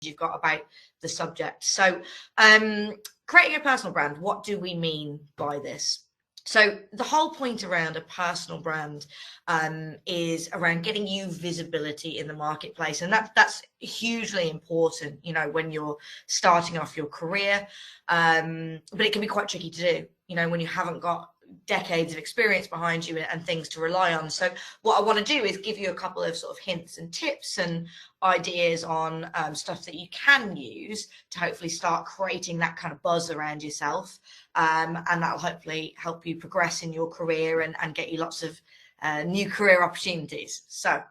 you've got about the subject. So creating a personal brand, what do we mean by this? So the whole point around a personal brand is around getting you visibility in the marketplace, and that's hugely important, you know, when you're starting off your career. But it can be quite tricky to do, you know, when you haven't got decades of experience behind you and things to rely on. So what I want to do is give you a couple of sort of hints and tips and ideas on stuff that you can use to hopefully start creating that kind of buzz around yourself, and that'll hopefully help you progress in your career and get you lots of new career opportunities. So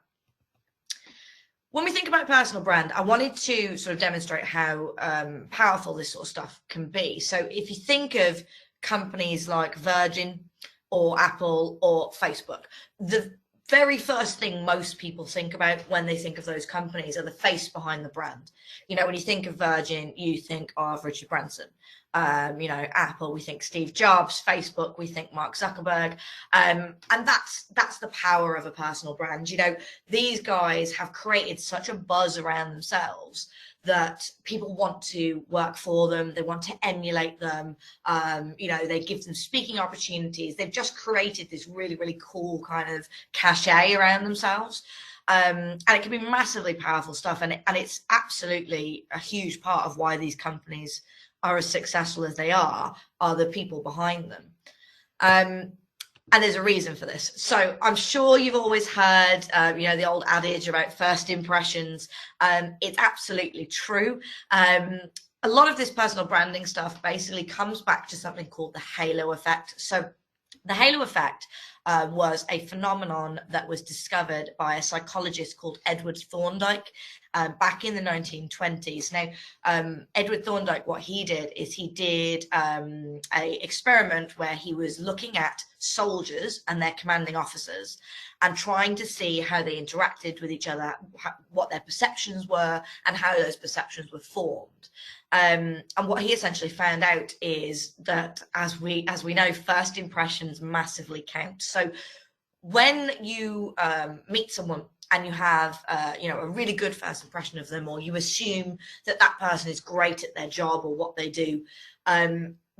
when we think about personal brand, I wanted to sort of demonstrate how powerful this sort of stuff can be. So if you think of companies like Virgin or Apple or Facebook, the very first thing most people think about when they think of those companies are the face behind the brand. You know, when you think of Virgin, you think of Richard Branson. You know, Apple, we think Steve Jobs. Facebook, we think Mark Zuckerberg. And that's the power of a personal brand. You know, these guys have created such a buzz around themselves that people want to work for them. They want to emulate them. You know, they give them speaking opportunities. They've just created this really, really cool kind of cachet around themselves. And it can be massively powerful stuff. And it's absolutely a huge part of why these companies are as successful as they are the people behind them. And there's a reason for this. So I'm sure you've always heard, you know, the old adage about first impressions. It's absolutely true. A lot of this personal branding stuff basically comes back to something called the halo effect. So the halo effect was a phenomenon that was discovered by a psychologist called Edward Thorndike back in the 1920s. Now, Edward Thorndike, what he did is he did a experiment where he was looking at soldiers and their commanding officers and trying to see how they interacted with each other, what their perceptions were, and how those perceptions were formed. And what he essentially found out is that, as we know, first impressions massively count. So when you meet someone and you have you know, a really good first impression of them, or you assume that that person is great at their job or what they do,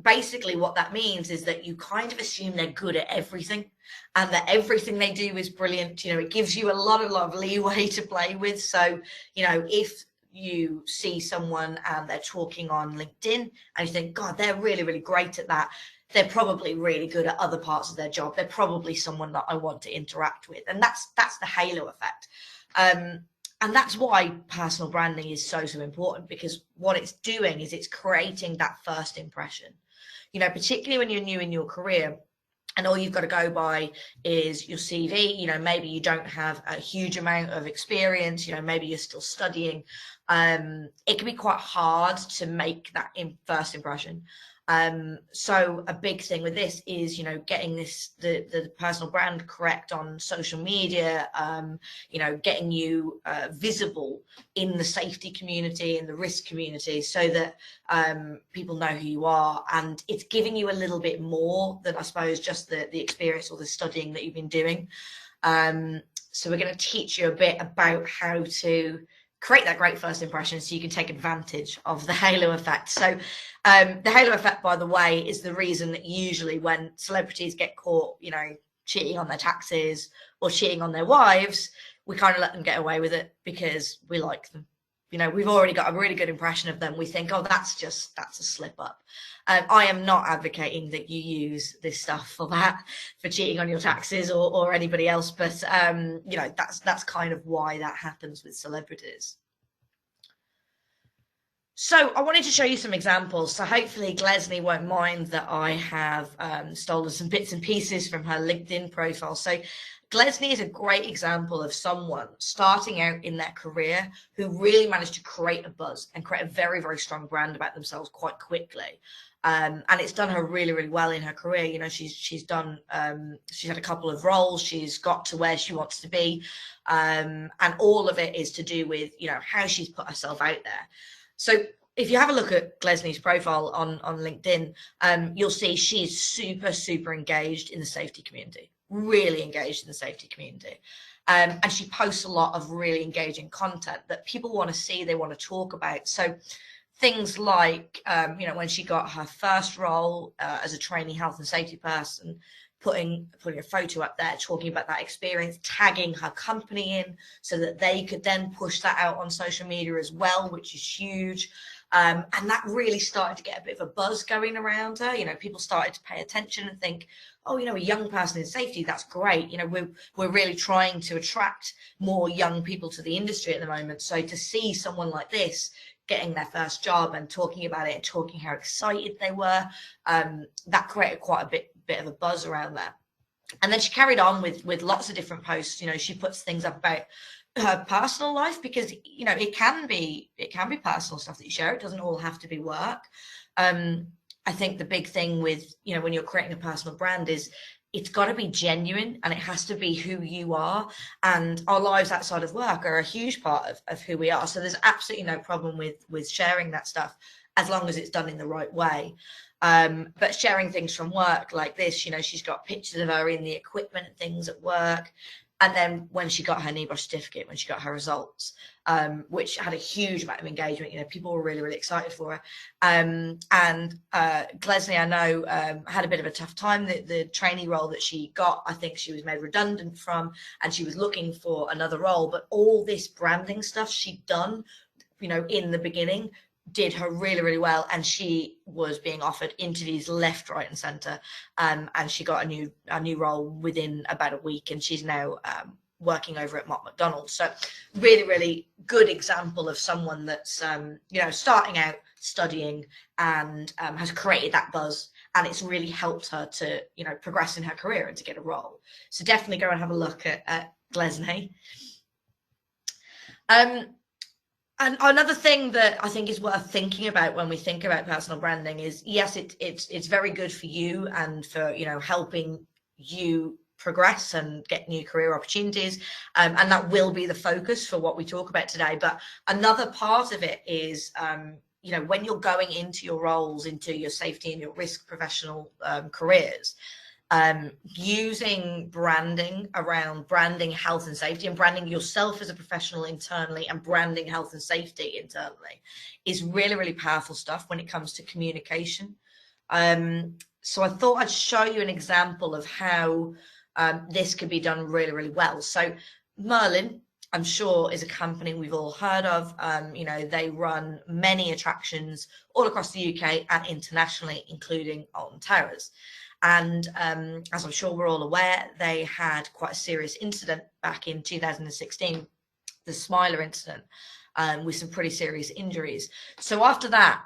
basically what that means is that you kind of assume they're good at everything and that everything they do is brilliant. You know, it gives you a lot of leeway to play with. So, you know, if you see someone and they're talking on LinkedIn and you think, God, they're really, really great at that, they're probably really good at other parts of their job. They're probably someone that I want to interact with. And that's the halo effect. And that's why personal branding is so important, because what it's doing is it's creating that first impression. You know, particularly when you're new in your career and all you've got to go by is your CV. You know, maybe you don't have a huge amount of experience, you know, maybe you're still studying. It can be quite hard to make that first impression. So a big thing with this is, you know, getting the personal brand correct on social media, you know, getting you visible in the safety community and the risk community so that people know who you are, and it's giving you a little bit more than, I suppose, just the experience or the studying that you've been doing. So we're going to teach you a bit about how to create that great first impression so you can take advantage of the halo effect. So the halo effect, by the way, is the reason that usually when celebrities get caught, you know, cheating on their taxes or cheating on their wives, we kind of let them get away with it because we like them. You know, we've already got a really good impression of them. We think, oh, that's a slip up. I am not advocating that you use this stuff for that, for cheating on your taxes or anybody else. But, you know, that's kind of why that happens with celebrities. So I wanted to show you some examples. So hopefully Glesney won't mind that I have stolen some bits and pieces from her LinkedIn profile. So Glesney is a great example of someone starting out in their career who really managed to create a buzz and create a very, very strong brand about themselves quite quickly. And it's done her really, really well in her career. You know, she's done, she's had a couple of roles. She's got to where she wants to be. And all of it is to do with, you know, how she's put herself out there. So if you have a look at Glesney's profile on LinkedIn, you'll see she's super, super engaged in the safety community. Really engaged in the safety community. And she posts a lot of really engaging content that people want to see, they want to talk about. So things like, when she got her first role as a trainee health and safety person, putting a photo up there, talking about that experience, tagging her company in so that they could then push that out on social media as well, which is huge. And that really started to get a bit of a buzz going around her. People started to pay attention and think, oh, a young person in safety, that's great. We're really trying to attract more young people to the industry at the moment. So to see someone like this getting their first job and talking about it and talking how excited they were, that created quite a bit of a buzz around that. And then she carried on with lots of different posts. She puts things up about her personal life, because it can be personal stuff that you share. It doesn't all have to be work. I think the big thing with when you're creating a personal brand is it's got to be genuine, and it has to be who you are. And our lives outside of work are a huge part of who we are. So there's absolutely no problem with sharing that stuff, as long as it's done in the right way. But sharing things from work like this, she's got pictures of her in the equipment and things at work. And then when she got her NEBOSH certificate, when she got her results, which had a huge amount of engagement, people were really, really excited for her. And Glesney, I know, had a bit of a tough time. The trainee role that she got, I think she was made redundant from, and she was looking for another role. But all this branding stuff she'd done, in the beginning, did her really, really well, and she was being offered interviews left, right, and centre, and she got a new role within about a week, and she's now working over at Mott MacDonald. So really, really good example of someone that's starting out, studying, and has created that buzz, and it's really helped her to progress in her career and to get a role. So definitely go and have a look at Glesney. And another thing that I think is worth thinking about when we think about personal branding is, yes, it's very good for you and for helping you progress and get new career opportunities, and that will be the focus for what we talk about today. But another part of it is when you're going into your roles, into your safety and your risk professional careers, using branding around branding health and safety, and branding yourself as a professional internally and branding health and safety internally is really, really powerful stuff when it comes to communication. So I thought I'd show you an example of how this could be done really, really well. So Merlin, I'm sure, is a company we've all heard of. They run many attractions all across the UK and internationally, including Alton Towers. And as I'm sure we're all aware, they had quite a serious incident back in 2016, the Smiler incident, with some pretty serious injuries. So after that,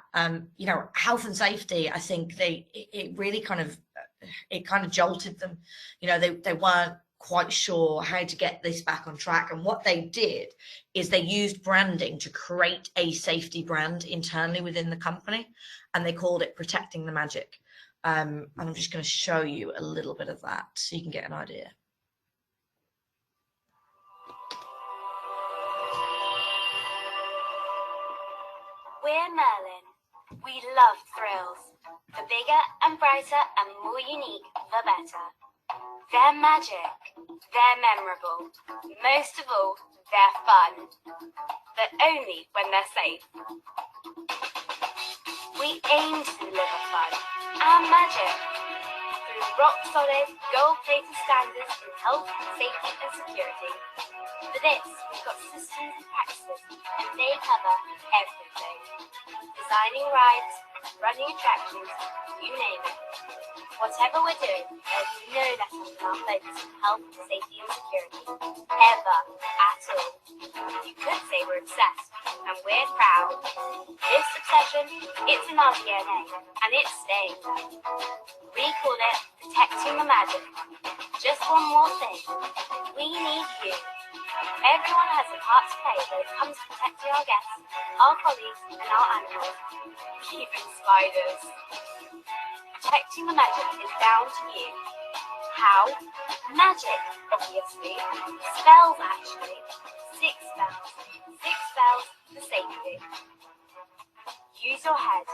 health and safety, I think it really kind of jolted them. They weren't quite sure how to get this back on track. And what they did is they used branding to create a safety brand internally within the company, and they called it Protecting the Magic. And I'm just going to show you a little bit of that so you can get an idea. We're Merlin. We love thrills. The bigger and brighter and more unique, the better. They're magic. They're memorable. Most of all, they're fun. But only when they're safe. We aim to deliver fun and magic through rock-solid, gold-plated standards in health, safety and security. For this, we've got systems and practices, and they cover everything. Designing rides, running attractions, you name it. Whatever we're doing, there's no letting our focus on health, safety and security. Ever. At all. You could say we're obsessed, and we're proud. This obsession, it's in our DNA, and it's staying there. We call it Protecting the Magic. Just one more thing. We need you. Everyone has a part to play when it comes to protecting our guests, our colleagues, and our animals. Even spiders. Protecting the magic is down to you. How? Magic, obviously. Spells, actually. 6 spells. 6 spells for safety. Use your head.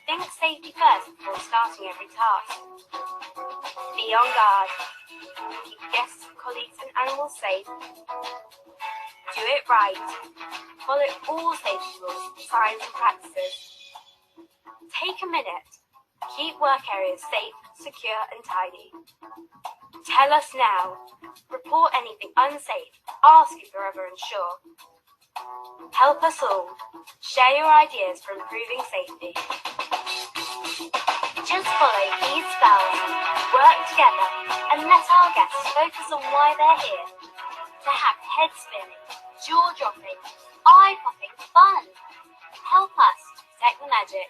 Think safety first before starting every task. Be on guard. keep guests, colleagues and animals safe. Do it right. Follow all safety rules, signs and practices. Take a minute. Keep work areas safe, secure and tidy. Tell us now. Report anything unsafe. Ask if you're ever unsure. Help us all. Share your ideas for improving safety. Just follow these spells, work together, and let our guests focus on why they're here. To have head-spinning, jaw-dropping, eye-popping fun. Help us to protect the magic.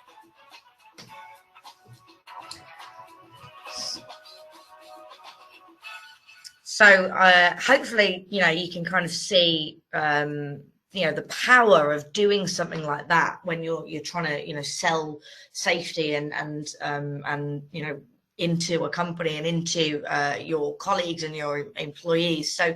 So hopefully, you can kind of see, the power of doing something like that when you're trying to, sell safety and into a company and into your colleagues and your employees. So,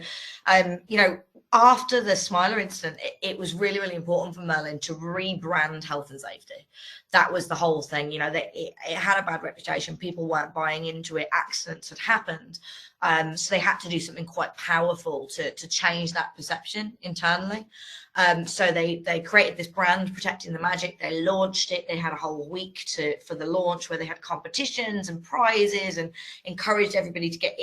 after the Smiler incident, it was really, really important for Merlin to rebrand health and safety. That was the whole thing. That it had a bad reputation. People weren't buying into it. Accidents had happened. So they had to do something quite powerful to change that perception internally. So they created this brand, Protecting the Magic. They launched it. They had a whole week for the launch where they had competitions and prizes and encouraged everybody to get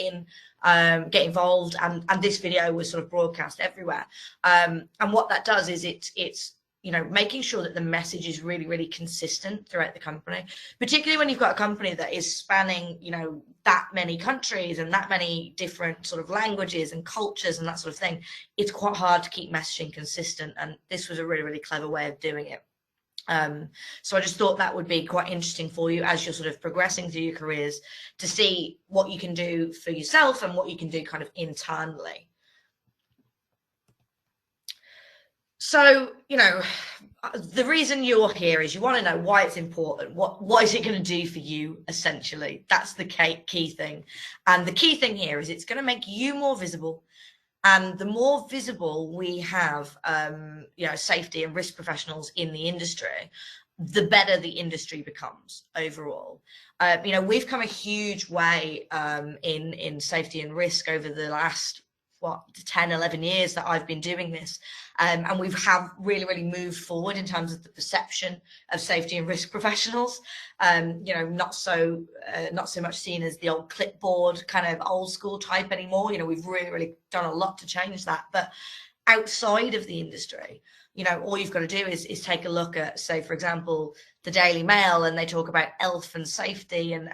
involved. And this video was sort of broadcast everywhere. And what that does is it's making sure that the message is really, really consistent throughout the company, particularly when you've got a company that is spanning, that many countries and that many different sort of languages and cultures and that sort of thing. It's quite hard to keep messaging consistent. And this was a really, really clever way of doing it. So I just thought that would be quite interesting for you as you're sort of progressing through your careers to see what you can do for yourself and what you can do kind of internally. So, the reason you're here is you want to know why it's important. What is it going to do for you, essentially? That's the key thing. And the key thing here is it's going to make you more visible. And the more visible we have, safety and risk professionals in the industry, the better the industry becomes overall. We've come a huge way in safety and risk over the last 10, 11 years that I've been doing this. And we have really, really moved forward in terms of the perception of safety and risk professionals. Not so much seen as the old clipboard kind of old school type anymore. We've really, really done a lot to change that. But outside of the industry, all you've got to do is take a look at, say, for example, the Daily Mail, and they talk about health and safety and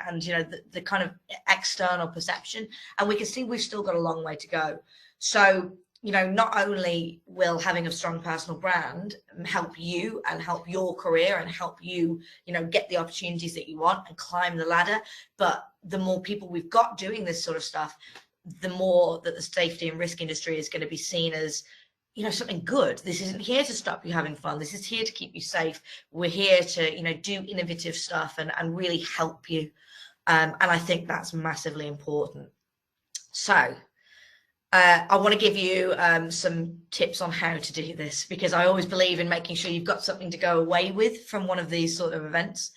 the kind of external perception. And we can see we've still got a long way to go. So, not only will having a strong personal brand help you and help your career and help you, get the opportunities that you want and climb the ladder, but the more people we've got doing this sort of stuff, the more that the safety and risk industry is going to be seen as, something good. This isn't here to stop you having fun. This is here to keep you safe. We're here to, do innovative stuff and really help you. And I think that's massively important. So I want to give you some tips on how to do this, because I always believe in making sure you've got something to go away with from one of these sort of events.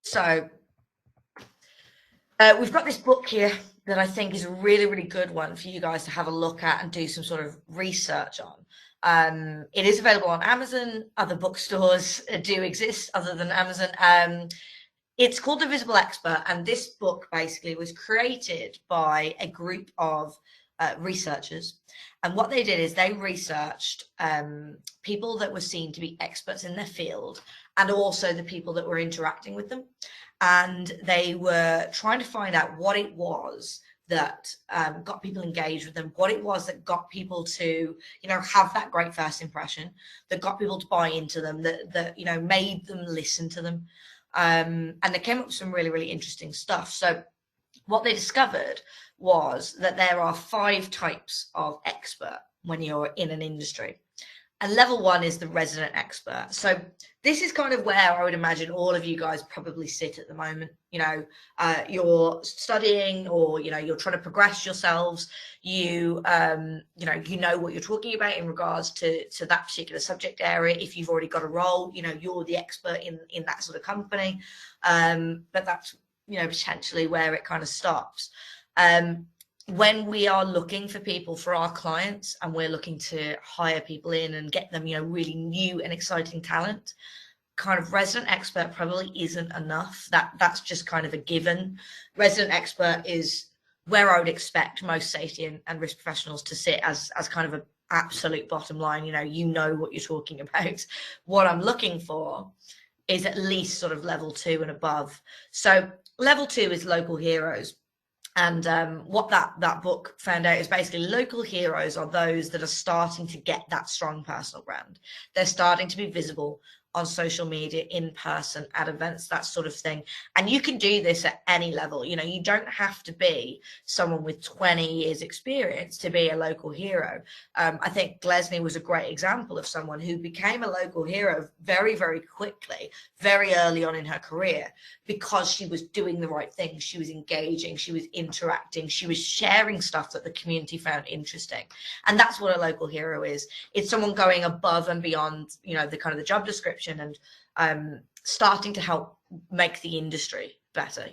So we've got this book here that I think is a really, really good one for you guys to have a look at and do some sort of research on. It is available on Amazon. Other bookstores do exist other than Amazon. It's called The Visible Expert, and this book basically was created by a group of researchers. And what they did is they researched people that were seen to be experts in their field and also the people that were interacting with them. And they were trying to find out what it was that got people engaged with them, what it was that got people to, have that great first impression, that got people to buy into them, that made them listen to them. And they came up with some really, really interesting stuff. So what they discovered was that there are 5 types of expert when you're in an industry. And level 1 is the resident expert. So this is kind of where I would imagine all of you guys probably sit at the moment. You're studying, or, you're trying to progress yourselves. You know what you're talking about in regards to that particular subject area. If you've already got a role, you're the expert in that sort of company. But that's potentially where it kind of stops. When we are looking for people for our clients and we're looking to hire people in and get them, really new and exciting talent, kind of resident expert probably isn't enough. That's just kind of a given. Resident expert is where I would expect most safety and risk professionals to sit as kind of an absolute bottom line. You know what you're talking about. What I'm looking for is at least sort of level 2 and above. So level 2 is local heroes. And what that book found out is basically local heroes are those that are starting to get that strong personal brand. They're starting to be visible on social media, in person, at events, that sort of thing. And you can do this at any level. You don't have to be someone with 20 years experience to be a local hero. I think Glesney was a great example of someone who became a local hero very, very quickly, very early on in her career, because she was doing the right things. She was engaging, she was interacting, she was sharing stuff that the community found interesting. And that's what a local hero is. It's someone going above and beyond, the kind of the job description and starting to help make the industry better.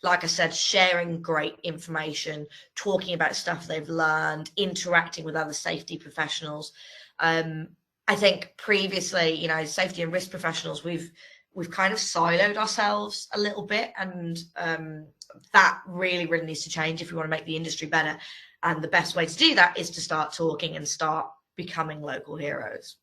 Like I said, sharing great information, talking about stuff they've learned, interacting with other safety professionals. I think previously, safety and risk professionals, we've kind of siloed ourselves a little bit, and that really, really needs to change if we want to make the industry better. And the best way to do that is to start talking and start becoming local heroes.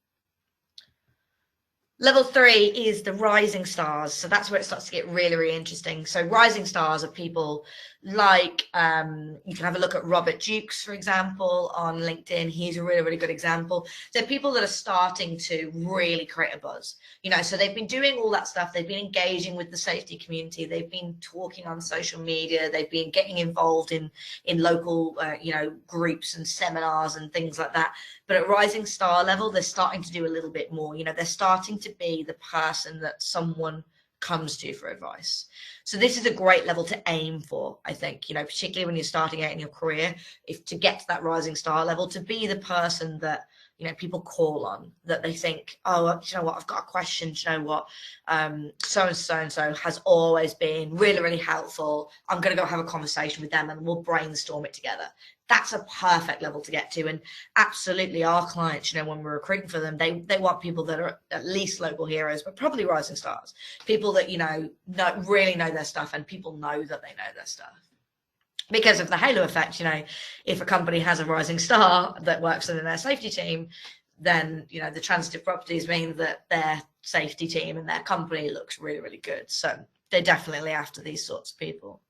Level 3 is the rising stars. So that's where it starts to get really, really interesting. So rising stars are people like, you can have a look at Robert Dukes, for example, on LinkedIn. He's a really, really good example. They're people that are starting to really create a buzz. So they've been doing all that stuff. They've been engaging with the safety community. They've been talking on social media. They've been getting involved in local, groups and seminars and things like that. But at rising star level, they're starting to do a little bit more. They're starting to be the person that someone comes to for advice. So this is a great level to aim for, I think, particularly when you're starting out in your career, if to get to that rising star level, to be the person that people call on, that they think, oh, you know what, I've got a question, you know what, so-and-so has always been really, really helpful. I'm going to go have a conversation with them and we'll brainstorm it together. That's a perfect level to get to. And absolutely our clients, when we're recruiting for them, they want people that are at least local heroes, but probably rising stars, people that, really know their stuff, and people know that they know their stuff. Because of the halo effect, if a company has a rising star that works in their safety team, then, the transitive properties mean that their safety team and their company looks really, really good. So they're definitely after these sorts of people.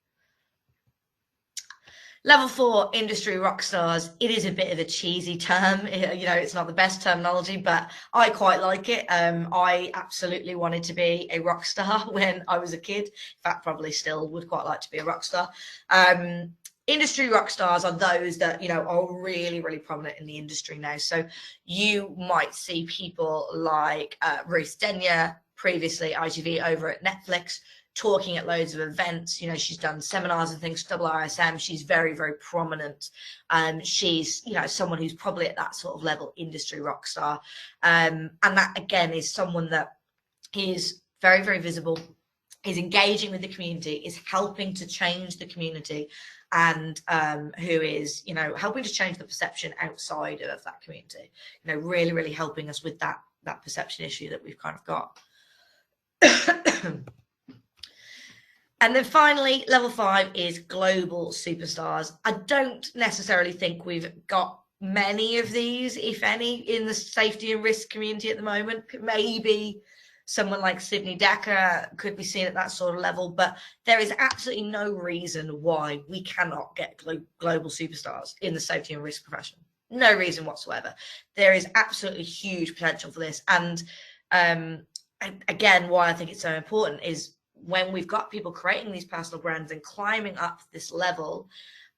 Level 4, industry rock stars. It is a bit of a cheesy term. It's not the best terminology, but I quite like it. I absolutely wanted to be a rock star when I was a kid. In fact, probably still would quite like to be a rock star. Industry rock stars are those that, are really, really prominent in the industry now. So you might see people like Ruth Denyer, previously ITV over at Netflix, talking at loads of events. She's done seminars and things, RISM. She's very, very prominent. She's, someone who's probably at that sort of level, industry rock star. And that, again, is someone that is very, very visible, is engaging with the community, is helping to change the community, and who is, helping to change the perception outside of that community. Really, really helping us with that perception issue that we've kind of got. And then finally, level 5 is global superstars. I don't necessarily think we've got many of these, if any, in the safety and risk community at the moment. Maybe someone like Sydney Decker could be seen at that sort of level, but there is absolutely no reason why we cannot get global superstars in the safety and risk profession. No reason whatsoever. There is absolutely huge potential for this. And again, why I think it's so important is when we've got people creating these personal brands and climbing up this level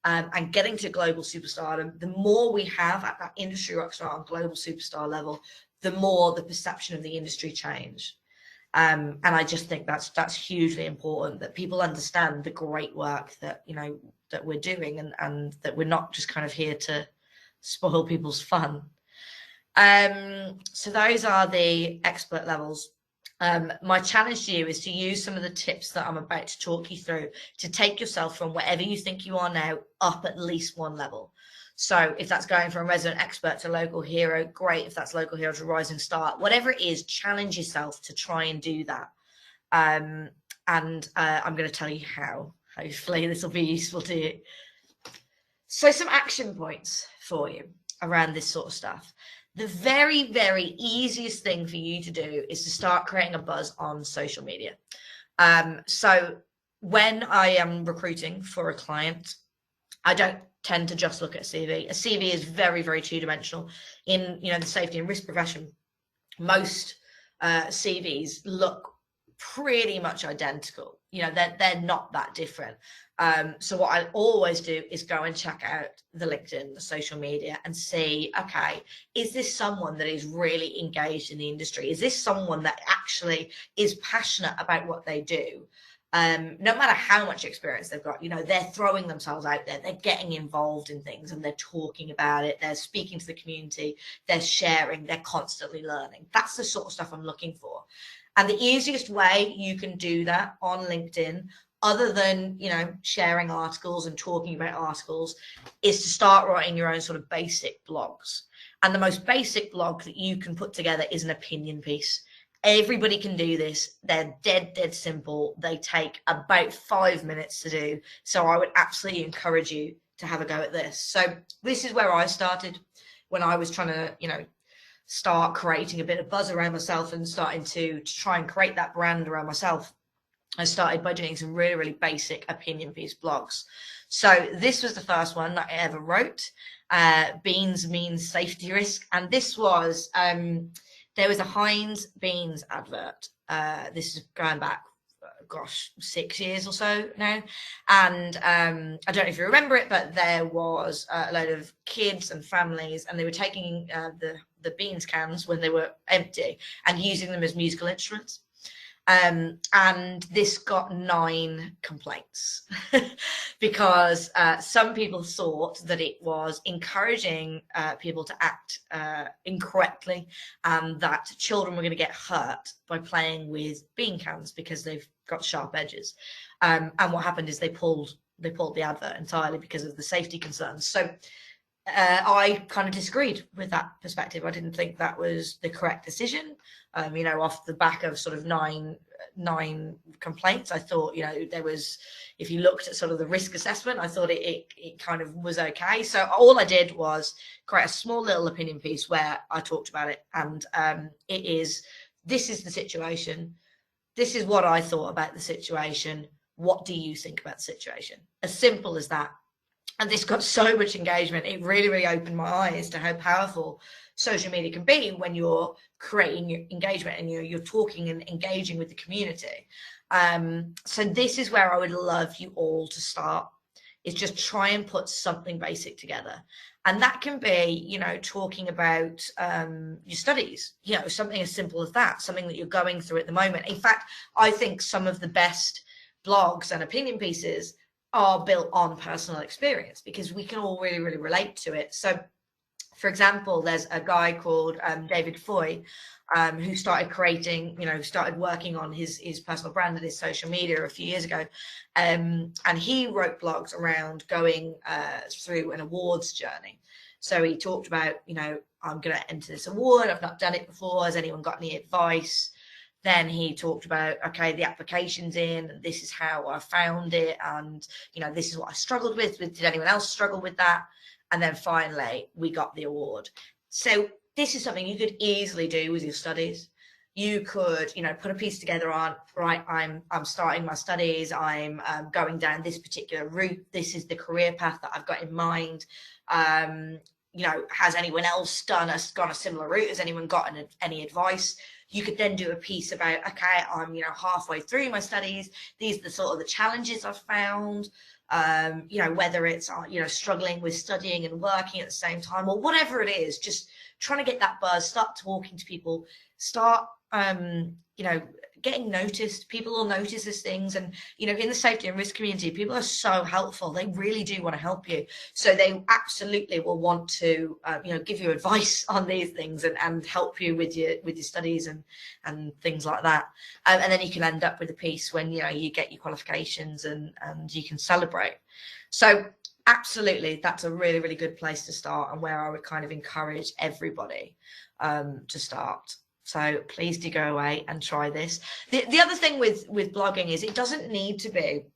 and getting to global superstardom, the more we have at that industry rockstar and global superstar level, the more the perception of the industry change. And I just think that's hugely important, that people understand the great work that, that we're doing, and that we're not just kind of here to spoil people's fun. So those are the expert levels. My challenge to you is to use some of the tips that I'm about to talk you through to take yourself from wherever you think you are now up at least one level. So if that's going from resident expert to local hero, great. If that's local hero to rising star, whatever it is, challenge yourself to try and do that. I'm going to tell you how. Hopefully this will be useful to you. So some action points for you around this sort of stuff. The very, very easiest thing for you to do is to start creating a buzz on social media. So when I am recruiting for a client, I don't tend to just look at a CV. A CV is very, very two-dimensional. In the safety and risk profession, most CVs look pretty much identical. They're not that different. So what I always do is go and check out the LinkedIn, the social media, and see, okay, is this someone that is really engaged in the industry? Is this someone that actually is passionate about what they do? No matter how much experience they've got, they're throwing themselves out there, they're getting involved in things and they're talking about it, they're speaking to the community, they're sharing, they're constantly learning. That's the sort of stuff I'm looking for. And the easiest way you can do that on LinkedIn, other than, sharing articles and talking about articles, is to start writing your own sort of basic blogs. And the most basic blog that you can put together is an opinion piece. Everybody can do this. They're dead simple. They take about 5 minutes to do. So I would absolutely encourage you to have a go at this. So this is where I started when I was trying to, start creating a bit of buzz around myself and starting to try and create that brand around myself. I started by doing some really, really basic opinion piece blogs. So this was the first one that I ever wrote. Beans means safety risk. And this was, there was a Heinz beans advert. This is going back, 6 years or so now. And I don't know if you remember it, but there was a load of kids and families, and they were taking the beans cans when they were empty and using them as musical instruments. And this got 9 complaints because some people thought that it was encouraging people to act incorrectly, and that children were going to get hurt by playing with bean cans because they've got sharp edges. And what happened is they pulled the advert entirely because of the safety concerns. So I kind of disagreed with that perspective. I didn't think that was the correct decision. Off the back of sort of nine complaints, I thought, there was, if you looked at sort of the risk assessment, I thought it kind of was okay. So all I did was create a small little opinion piece where I talked about it. And this is the situation. This is what I thought about the situation. What do you think about the situation? As simple as that. And this got so much engagement. It really, really opened my eyes to how powerful social media can be when you're creating your engagement and you're talking and engaging with the community. So this is where I would love you all to start, is just try and put something basic together. And that can be, talking about your studies, something as simple as that, something that you're going through at the moment. In fact, I think some of the best blogs and opinion pieces are built on personal experience because we can all really, really relate to it. So, for example, there's a guy called David Foy who started creating, started working on his personal brand and his social media a few years ago. And he wrote blogs around going through an awards journey. So he talked about, I'm going to enter this award. I've not done it before. Has anyone got any advice? Then he talked about, okay, the application's in, and this is how I found it. And, this is what I struggled with. Did anyone else struggle with that? And then finally, we got the award. So this is something you could easily do with your studies. You could, put a piece together on, right, I'm starting my studies. I'm going down this particular route. This is the career path that I've got in mind. Has anyone else gone a similar route? Has anyone gotten any advice? You could then do a piece about, okay, I'm, halfway through my studies. These are the sort of the challenges I've found, whether it's, struggling with studying and working at the same time or whatever it is, just trying to get that buzz, start talking to people, start, you know, getting noticed. People will notice these things. And, you know, in the safety and risk community, people are so helpful. They really do want to help you. So they absolutely will want to, you know, give you advice on these things and help you with your studies and things like that. And then you can end up with a piece when, you know, you get your qualifications and you can celebrate. So absolutely, that's a really, really good place to start, and where I would kind of encourage everybody to start. So please do go away and try this. The other thing with blogging is it doesn't need to be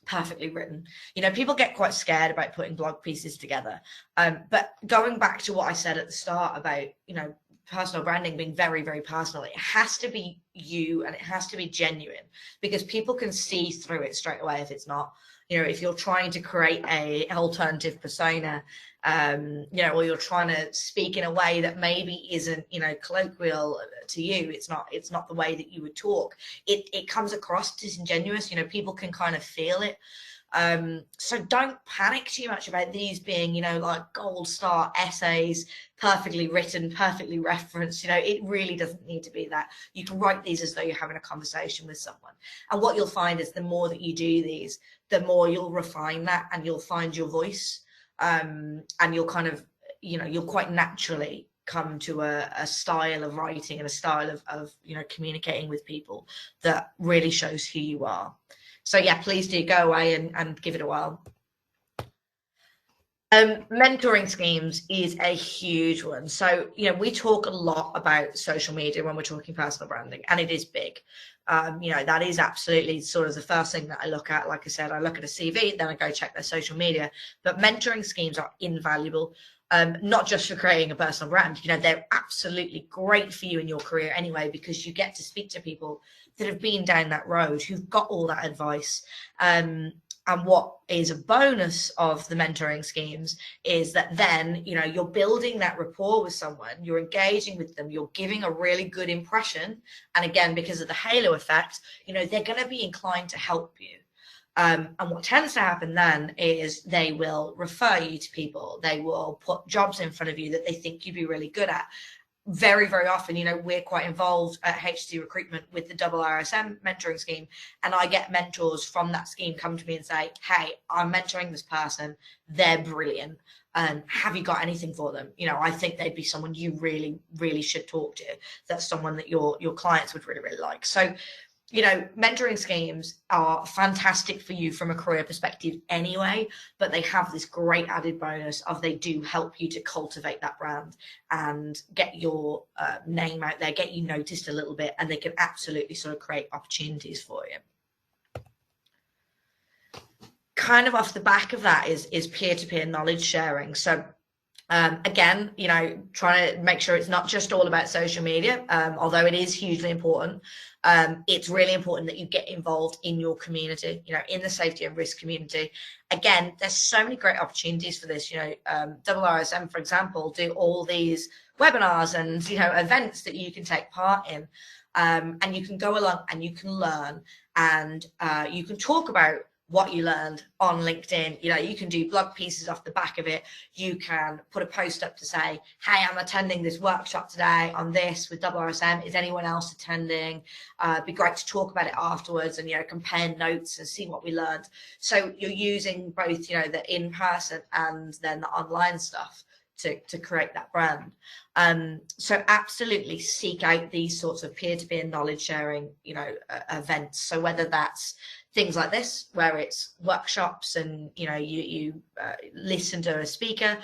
perfectly written. You know, people get quite scared about putting blog pieces together. But going back to what I said at the start about, you know, personal branding being very, very personal, it has to be you, and it has to be genuine, because people can see through it straight away if it's not. You know, if you're trying to create a alternative persona, you know, or you're trying to speak in a way that maybe isn't, you know, colloquial to you, it's not the way that you would talk. It comes across disingenuous. You know, people can kind of feel it. So don't panic too much about these being, you know, like gold star essays, perfectly written, perfectly referenced. You know, it really doesn't need to be that. You can write these as though you're having a conversation with someone. And what you'll find is the more that you do these, the more you'll refine that, and you'll find your voice. And you'll kind of, you know, you'll quite naturally come to a style of writing and a style of, you know, communicating with people that really shows who you are. So yeah, please do go away and give it a whirl. Mentoring schemes is a huge one. So, you know, we talk a lot about social media when we're talking personal branding, and it is big. You know, that is absolutely sort of the first thing that I look at. Like I said, I look at a CV, then I go check their social media. But mentoring schemes are invaluable, not just for creating a personal brand. You know, they're absolutely great for you in your career anyway, because you get to speak to people that have been down that road, who've got all that advice. And what is a bonus of the mentoring schemes is that then, you know, you're building that rapport with someone, you're engaging with them, you're giving a really good impression. And again, because of the halo effect, you know, they're going to be inclined to help you. And what tends to happen then is they will refer you to people. They will put jobs in front of you that they think you'd be really good at. Very, very often, you know, we're quite involved at HT Recruitment with the RSM mentoring scheme, and I get mentors from that scheme come to me and say, hey, I'm mentoring this person, they're brilliant, and have you got anything for them? You know, I think they'd be someone you really, really should talk to. That's someone that your clients would really, really like. So, you know, mentoring schemes are fantastic for you from a career perspective anyway, but they have this great added bonus of they do help you to cultivate that brand and get your name out there, get you noticed a little bit, and they can absolutely sort of create opportunities for you. Kind of off the back of that is peer-to-peer knowledge sharing. So again, you know, trying to make sure it's not just all about social media, although it is hugely important. It's really important that you get involved in your community, you know, in the safety and risk community. Again, there's so many great opportunities for this. You know, RSM, for example, do all these webinars and, you know, events that you can take part in. And you can go along and you can learn, and you can talk about what you learned on LinkedIn. You know, you can do blog pieces off the back of it. You can put a post up to say, hey, I'm attending this workshop today on this with RSM. Is anyone else attending? It'd be great to talk about it afterwards and, you know, compare notes and see what we learned. So you're using both, you know, the in-person and then the online stuff to create that brand. So absolutely seek out these sorts of peer-to-peer knowledge sharing, you know, events. So whether that's things like this, where it's workshops and, you know, you listen to a speaker.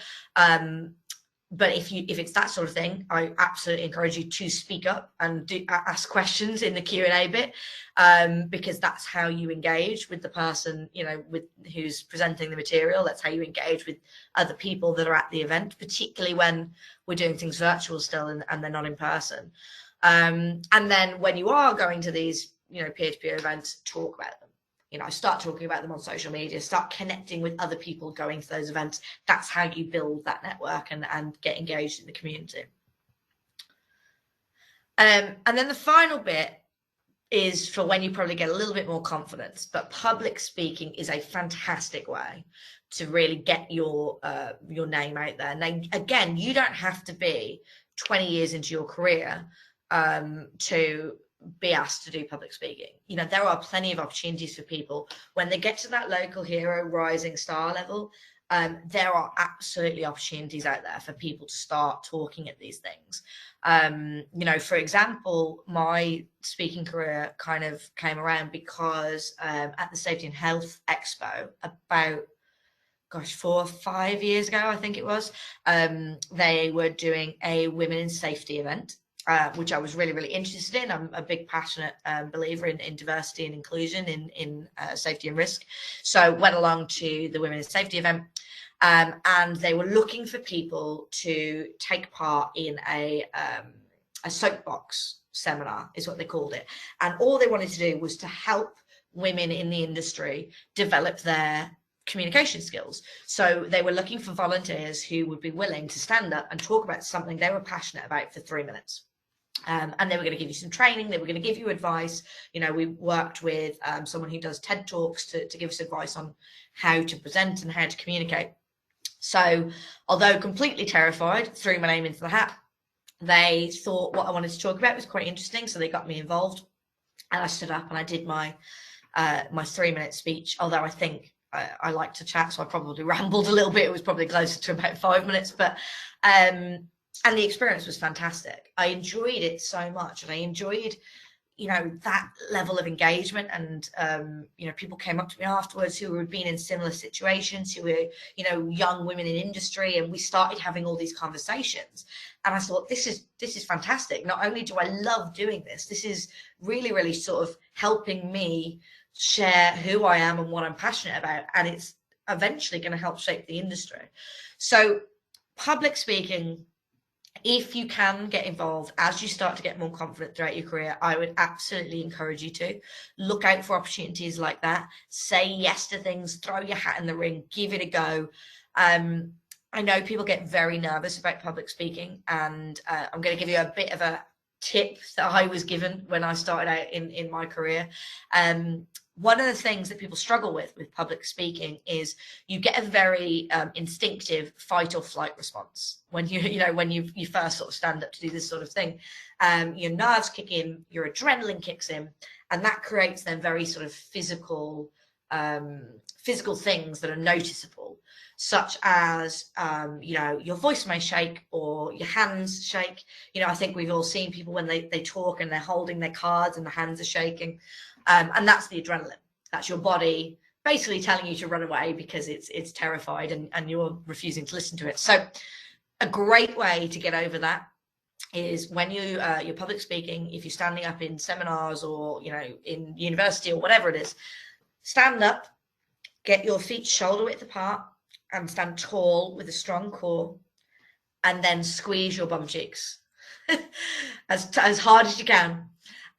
But if it's that sort of thing, I absolutely encourage you to speak up and ask questions in the Q&A bit, because that's how you engage with the person, you know, with who's presenting the material. That's how you engage with other people that are at the event, particularly when we're doing things virtual still and they're not in person. And then when you are going to these, you know, peer-to-peer events, talk about them. You know, start talking about them on social media, start connecting with other people going to those events. That's how you build that network and get engaged in the community. And then the final bit is for when you probably get a little bit more confidence, but public speaking is a fantastic way to really get your name out there. Now, again, you don't have to be 20 years into your career to be asked to do public speaking. You know, there are plenty of opportunities for people when they get to that local hero rising star level. There are absolutely opportunities out there for people to start talking at these things. You know, for example, my speaking career kind of came around because at the Safety and Health Expo about, gosh, 4 or 5 years ago, I think it was, they were doing a women in safety event, which I was really, really interested in. I'm a big passionate believer in diversity and inclusion in safety and risk. So went along to the women in safety event, and they were looking for people to take part in a soapbox seminar, is what they called it. And all they wanted to do was to help women in the industry develop their communication skills. So they were looking for volunteers who would be willing to stand up and talk about something they were passionate about for 3 minutes. And they were going to give you some training. They were going to give you advice. You know, we worked with someone who does TED Talks to give us advice on how to present and how to communicate. So although completely terrified, threw my name into the hat, they thought what I wanted to talk about was quite interesting. So they got me involved, and I stood up and I did my 3-minute speech. Although I think I like to chat, so I probably rambled a little bit. It was probably closer to about 5 minutes, but and the experience was fantastic. I enjoyed it so much, and I enjoyed, you know, that level of engagement. And you know, people came up to me afterwards who had been in similar situations, who were, you know, young women in industry, and we started having all these conversations. And I thought, this is fantastic. Not only do I love doing this, this is really, really sort of helping me share who I am and what I'm passionate about, and it's eventually going to help shape the industry. So public speaking, if you can get involved as you start to get more confident throughout your career, I would absolutely encourage you to look out for opportunities like that. Say yes to things, throw your hat in the ring, give it a go. I know people get very nervous about public speaking, and I'm going to give you a bit of a tip that I was given when I started out in my career. One of the things that people struggle with public speaking is you get a very instinctive fight or flight response when when you first sort of stand up to do this sort of thing. Your nerves kick in, your adrenaline kicks in, and that creates then very sort of physical things that are noticeable, such as your voice may shake or your hands shake. You know, I think we've all seen people when they talk and they're holding their cards and the hands are shaking. And that's the adrenaline. That's your body basically telling you to run away because it's terrified and you're refusing to listen to it. So a great way to get over that is when you're public speaking, if you're standing up in seminars or, you know, in university or whatever it is, stand up, get your feet shoulder width apart and stand tall with a strong core, and then squeeze your bum cheeks as hard as you can.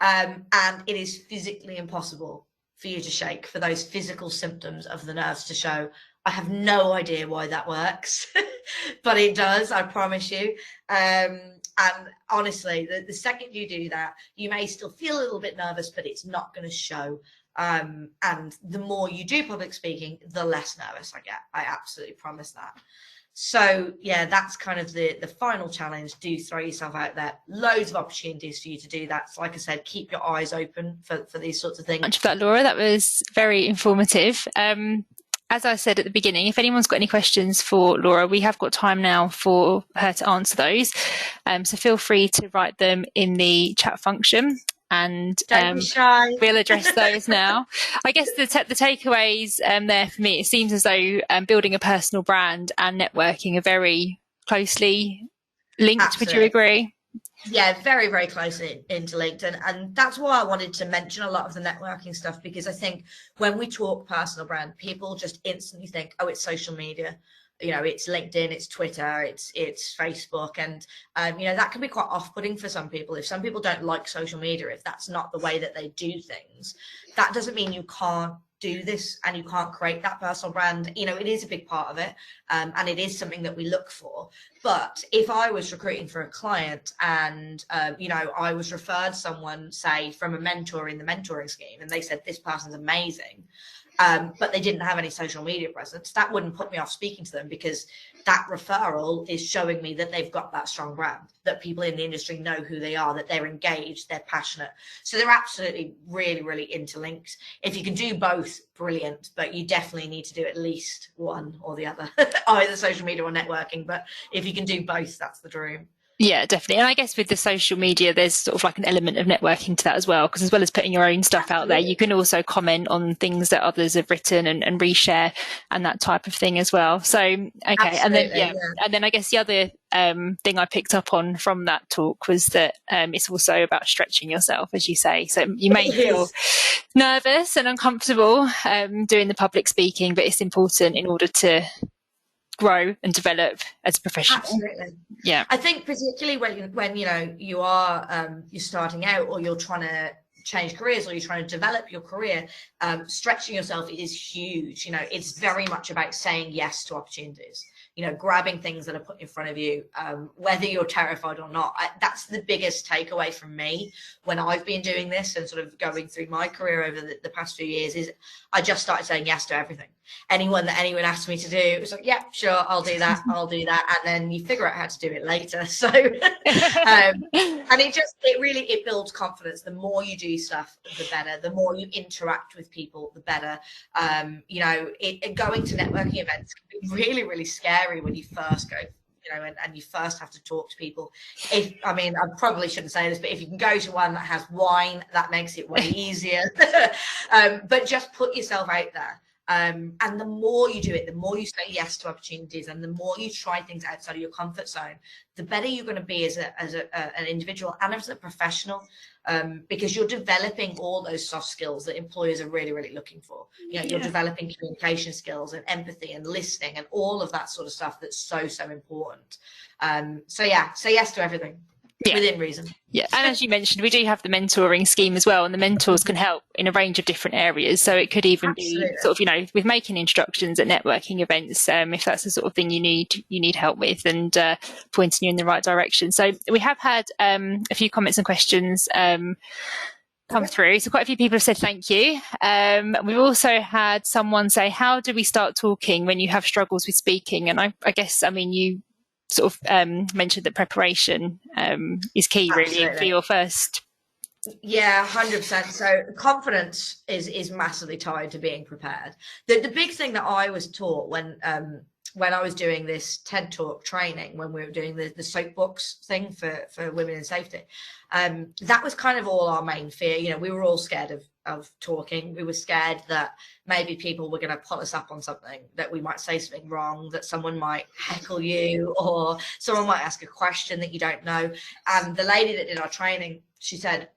And it is physically impossible for you to shake, for those physical symptoms of the nerves to show. I have no idea why that works, but it does, I promise you. And honestly, the second you do that, you may still feel a little bit nervous, but it's not going to show. And the more you do public speaking, the less nervous I get. I absolutely promise that. So yeah, that's kind of the final challenge. Do throw yourself out there. Loads of opportunities for you to do that. So like I said, keep your eyes open for these sorts of things. Much for that, Laura. That was very informative. As I said at the beginning, if anyone's got any questions for Laura, we have got time now for her to answer those. So feel free to write them in the chat function, and Don't be shy. We'll address those now. I guess the takeaways there for me, it seems as though building a personal brand and networking are very closely linked. Absolutely. Would you agree? Yeah, very, very closely interlinked. And that's why I wanted to mention a lot of the networking stuff, because I think when we talk personal brand, people just instantly think, oh, it's social media. You know, it's LinkedIn, it's Twitter, it's Facebook. And, that can be quite off-putting for some people. If some people don't like social media, if that's not the way that they do things, that doesn't mean you can't do this and you can't create that personal brand, you know, it is a big part of it, and it is something that we look for. But if I was recruiting for a client and you know, I was referred someone, say, from a mentor in the mentoring scheme, and they said this person's amazing, but they didn't have any social media presence, that wouldn't put me off speaking to them, because that referral is showing me that they've got that strong brand, that people in the industry know who they are, that they're engaged, they're passionate. So they're absolutely really interlinked. If you can do both, brilliant, but you definitely need to do at least one or the other, either social media or networking. But if you can do both, that's the dream. Yeah, definitely. And I guess with the social media, there's sort of like an element of networking to that as well, because as well as putting your own stuff out there, you can also comment on things that others have written and reshare and that type of thing as well. So, okay. Absolutely, and then I guess the other thing I picked up on from that talk was that it's also about stretching yourself, as you say. So you may feel nervous and uncomfortable doing the public speaking, but it's important in order to grow and develop as a professional. Absolutely. Yeah. I think particularly when you know, you are you're starting out, or you're trying to change careers, or you're trying to develop your career, stretching yourself is huge. You know, it's very much about saying yes to opportunities, you know, grabbing things that are put in front of you, whether you're terrified or not. That's the biggest takeaway from me when I've been doing this and sort of going through my career over the past few years, is I just started saying yes to everything. Anyone asked me to do, it was like, yeah, sure, I'll do that, and then you figure out how to do it later. So and it builds confidence. The more you do stuff, the better. The more you interact with people, the better. You know, going to networking events can be really scary when you first go, you know, and you first have to talk to people. I probably shouldn't say this, but if you can go to one that has wine, that makes it way easier. But just put yourself out there. And the more you do it, the more you say yes to opportunities, and the more you try things outside of your comfort zone, the better you're going to be as an individual and as a professional, because you're developing all those soft skills that employers are really looking for. You know, you're developing communication skills and empathy and listening and all of that sort of stuff that's so important. So yeah, say yes to everything. Yeah. Within reason. Yeah, and as you mentioned, we do have the mentoring scheme as well, and the mentors can help in a range of different areas. So it could even be sort of, you know, with making introductions at networking events, if that's the sort of thing you need help with, and pointing you in the right direction. So we have had a few comments and questions come through. So quite a few people have said thank you. We've also had someone say, how do we start talking when you have struggles with speaking? And I guess, I mean, you sort of mentioned that preparation is key, really, for your first. Yeah, 100%. So confidence is massively tied to being prepared. The big thing that I was taught when I was doing this TED Talk training, when we were doing the soapbox thing for women in safety, that was kind of all our main fear. You know, we were all scared of talking. We were scared that maybe people were going to pull us up on something, that we might say something wrong, that someone might heckle you, or someone might ask a question that you don't know. And the lady that did our training, she said,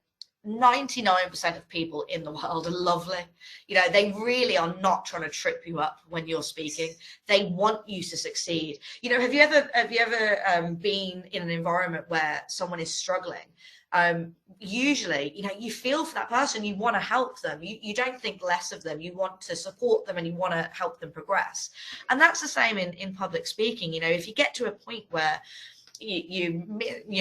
99% of people in the world are lovely. You know, they really are not trying to trip you up when you're speaking. They want you to succeed. You know, have you ever been in an environment where someone is struggling? Usually, you know, you feel for that person, you want to help them. You don't think less of them. You want to support them and you want to help them progress. And that's the same in public speaking. You know, if you get to a point where you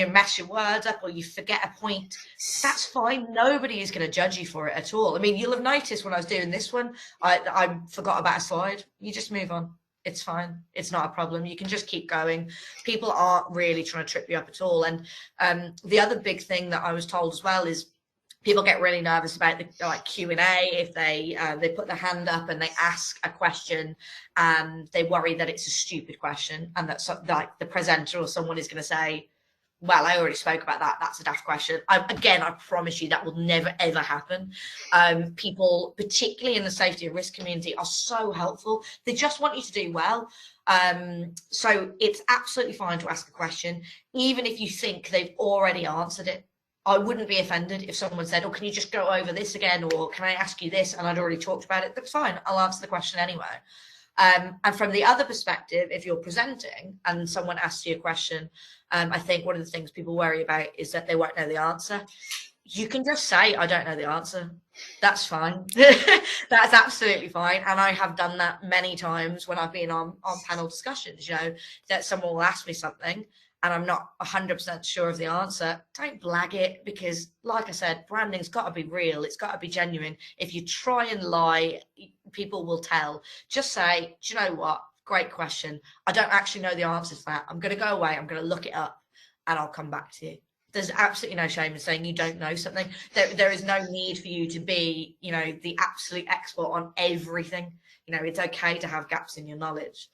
mess your words up or you forget a point, that's fine. Nobody is going to judge you for it at all. I mean, you'll have noticed when I was doing this one, I forgot about a slide. You just move on. It's fine. It's not a problem. You can just keep going. People aren't really trying to trip you up at all. And the other big thing that I was told as well is people get really nervous about the Q&A if they put their hand up and they ask a question and they worry that it's a stupid question and that like the presenter or someone is going to say, well, I already spoke about that. That's a daft question. I promise you that will never, ever happen. People, particularly in the safety and risk community, are so helpful. They just want you to do well. So it's absolutely fine to ask a question, even if you think they've already answered it. I wouldn't be offended if someone said, oh, can you just go over this again? Or can I ask you this? And I'd already talked about it. That's fine. I'll answer the question anyway. And from the other perspective, if you're presenting and someone asks you a question, I think one of the things people worry about is that they won't know the answer. you can just say, I don't know the answer. That's fine. That's absolutely fine. And I have done that many times when I've been on panel discussions, you know, that someone will ask me something and I'm not 100% sure of the answer. Don't blag it, because like I said, branding's got to be real. It's got to be genuine. If you try and lie, people will tell. Just say, do you know what? Great question. I don't actually know the answer to that. I'm going to go away. I'm going to look it up and I'll come back to you. There's absolutely no shame in saying you don't know something. There is no need for you to be, you know, the absolute expert on everything. You know, it's okay to have gaps in your knowledge.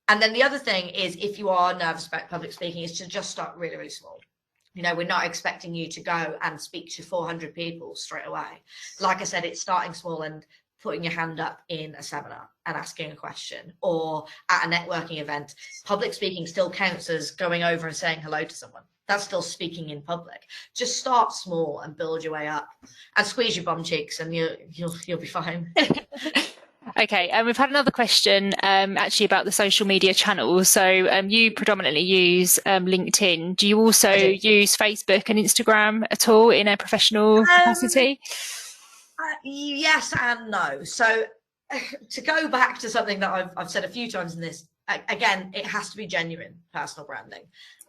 And then the other thing is, if you are nervous about public speaking, is to just start really, really small. You know, we're not expecting you to go and speak to 400 people straight away. Like I said, it's starting small and putting your hand up in a seminar and asking a question, or at a networking event. Public speaking still counts as going over and saying hello to someone. That's still speaking in public. Just start small and build your way up, and squeeze your bum cheeks, and you'll be fine. Okay, and we've had another question actually about the social media channels. So you predominantly use LinkedIn. Do you also use Facebook and Instagram at all in a professional capacity? Yes and no. So to go back to something that I've said a few times in this, again, it has to be genuine personal branding,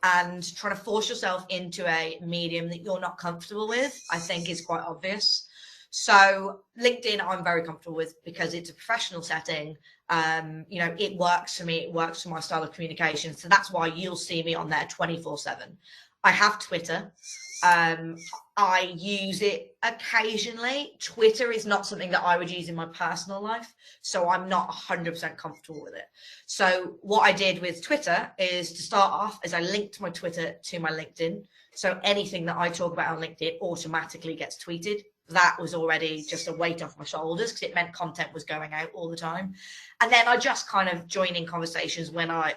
and trying to force yourself into a medium that you're not comfortable with, I think, is quite obvious. So LinkedIn, I'm very comfortable with because it's a professional setting. You know, it works for me. It works for my style of communication. So that's why you'll see me on there 24/7. I have Twitter. I use it occasionally. Twitter is not something that I would use in my personal life, so I'm not 100% comfortable with it. So what I did with Twitter is, to start off, is I linked my Twitter to my LinkedIn. So anything that I talk about on LinkedIn automatically gets tweeted. That was already just a weight off my shoulders, because it meant content was going out all the time. And then I just kind of join in conversations when I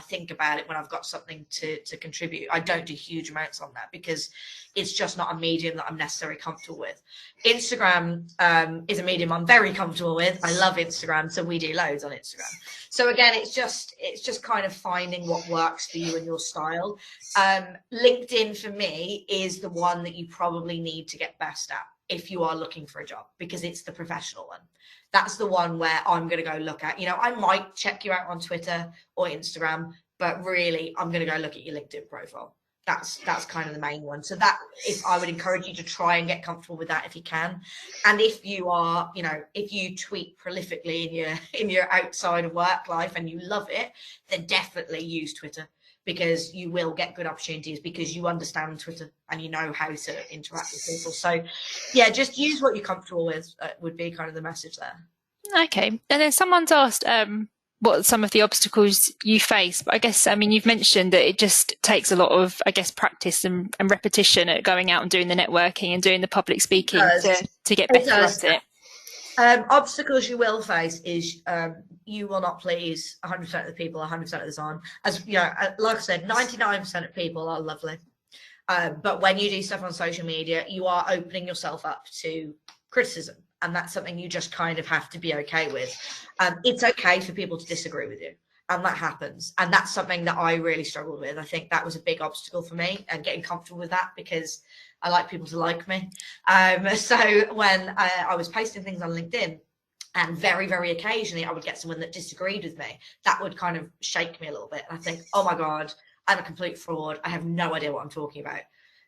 think about it, when I've got something to contribute. I don't do huge amounts on that because it's just not a medium that I'm necessarily comfortable with. Instagram is a medium I'm very comfortable with. I love Instagram, so we do loads on Instagram. So again, it's just kind of finding what works for you and your style. LinkedIn for me is the one that you probably need to get best at if you are looking for a job, because it's the professional one. That's the one where I'm going to go look at. You know, I might check you out on Twitter or Instagram, but really I'm going to go look at your LinkedIn profile. That's kind of the main one. So that, if I would encourage you to try and get comfortable with that if you can. And if you are, you know, if you tweet prolifically in your outside of work life and you love it, then definitely use Twitter, because you will get good opportunities, because you understand Twitter and you know how to interact with people. So yeah, just use what you're comfortable with, would be kind of the message there. Okay. And then someone's asked what some of the obstacles you face. But I guess, I mean, you've mentioned that it just takes a lot of, I guess, practice and repetition at going out and doing the networking and doing the public speaking to get better at it. Obstacles you will face is you will not please 100% of the people 100% of the time. As you know, like I said, 99% of people are lovely. But when you do stuff on social media, you are opening yourself up to criticism. And that's something you just kind of have to be okay with. It's okay for people to disagree with you. And that happens. And that's something that I really struggled with. I think that was a big obstacle for me, and getting comfortable with that, because I like people to like me. So when I was posting things on LinkedIn, and very, very occasionally I would get someone that disagreed with me, that would kind of shake me a little bit. And I think, oh my God, I'm a complete fraud. I have no idea what I'm talking about.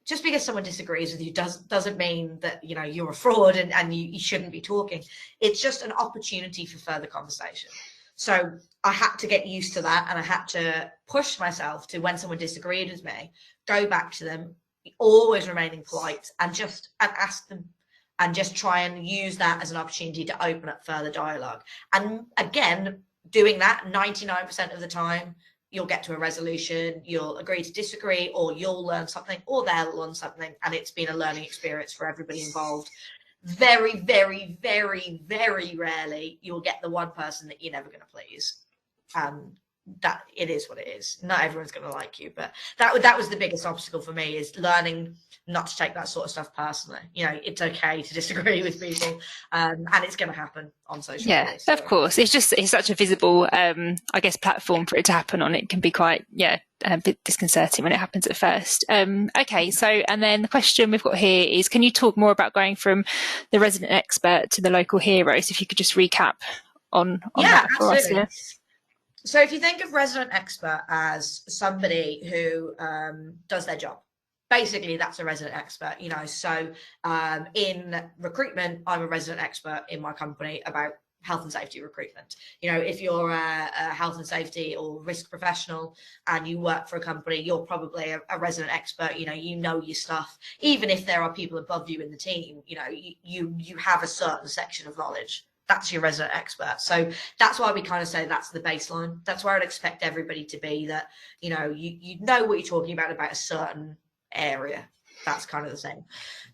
Just because someone disagrees with you doesn't mean that, you know, you're a fraud and you shouldn't be talking. It's just an opportunity for further conversation. So I had to get used to that, and I had to push myself to, when someone disagreed with me, go back to them, always remaining polite, and ask them, and just try and use that as an opportunity to open up further dialogue. And again, doing that 99% of the time, you'll get to a resolution, you'll agree to disagree, or you'll learn something, or they'll learn something, and it's been a learning experience for everybody involved. Very, very, very, very rarely you'll get the one person that you're never going to please. that it is what it is. Not everyone's going to like you, but that was the biggest obstacle for me, is learning not to take that sort of stuff personally. You know, it's okay to disagree with people, and it's going to happen on social media. So. Of course. It's such a visible, I guess, platform for it to happen on. It can be quite, a bit disconcerting when it happens at first. Okay, so, and then the question we've got here is, can you talk more about going from the resident expert to the local hero? So if you could just recap on that for absolutely. us. So if you think of resident expert as somebody who does their job, basically that's a resident expert, you know. So in recruitment, I'm a resident expert in my company about health and safety recruitment. You know, if you're a health and safety or risk professional and you work for a company, you're probably a resident expert. You know your stuff. Even if there are people above you in the team, you know, you have a certain section of knowledge. That's your resident expert. So that's why we kind of say that's the baseline. That's where I'd expect everybody to be, that, you know, you know what you're talking about a certain area. That's kind of the same.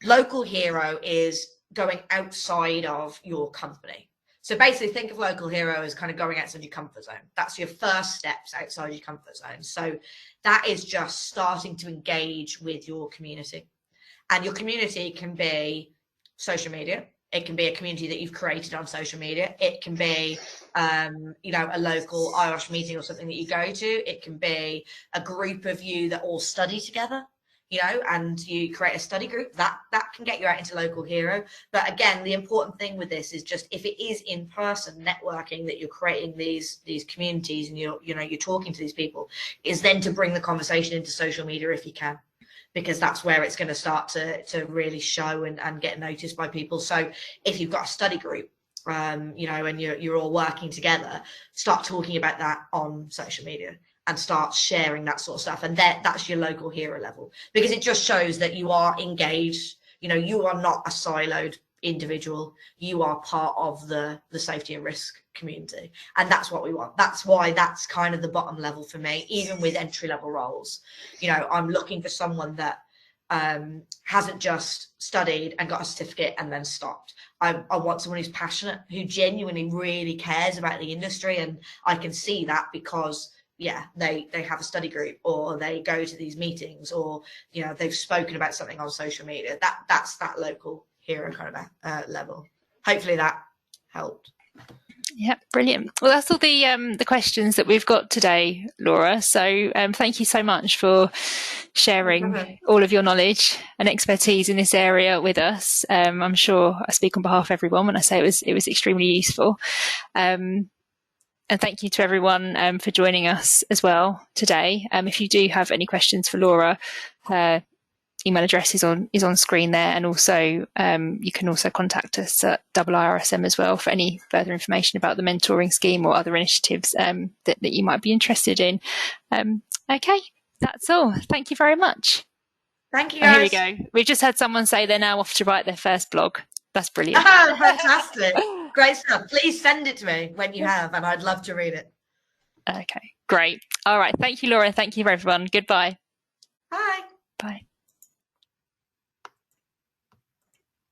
Local hero is going outside of your company. So basically think of local hero as kind of going outside your comfort zone. That's your first steps outside your comfort zone. So that is just starting to engage with your community. And your community can be social media. It can be a community that you've created on social media. It can be, you know, a local Irish meeting or something that you go to. It can be a group of you that all study together, you know, and you create a study group. That can get you out into local hero. But again, the important thing with this is just, if it is in person networking that you're creating these communities and you're talking to these people, is then to bring the conversation into social media if you can, because that's where it's going to start to really show and get noticed by people. So if you've got a study group, you know, and you're all working together, start talking about that on social media and start sharing that sort of stuff. And that's your local hero level, because it just shows that you are engaged. You know, you are not a siloed individual. You are part of the safety and risk community, and that's what we want. That's why that's kind of the bottom level for me. Even with entry level roles, you know, I'm looking for someone that hasn't just studied and got a certificate and then stopped. I want someone who's passionate, who genuinely really cares about the industry, and I can see that because they have a study group, or they go to these meetings, or, you know, they've spoken about something on social media. That's that local hero kind of level. Hopefully that helped. Yeah, brilliant. Well, that's all the questions that we've got today, Laura. So thank you so much for sharing all of your knowledge and expertise in this area with us. I'm sure I speak on behalf of everyone when I say it was extremely useful. And thank you to everyone for joining us as well today. If you do have any questions for Laura, her email address is on screen there, and also you can also contact us at IRSM as well for any further information about the mentoring scheme or other initiatives that you might be interested in. Okay, that's all. Thank you very much. Thank you, guys. Here we go. We've just had someone say they're now off to write their first blog. That's brilliant. Oh, fantastic. Great stuff. Please send it to me when you have, and I'd love to read it. Okay, great. All right. Thank you, Laura. Thank you, everyone. Goodbye. Bye. Bye.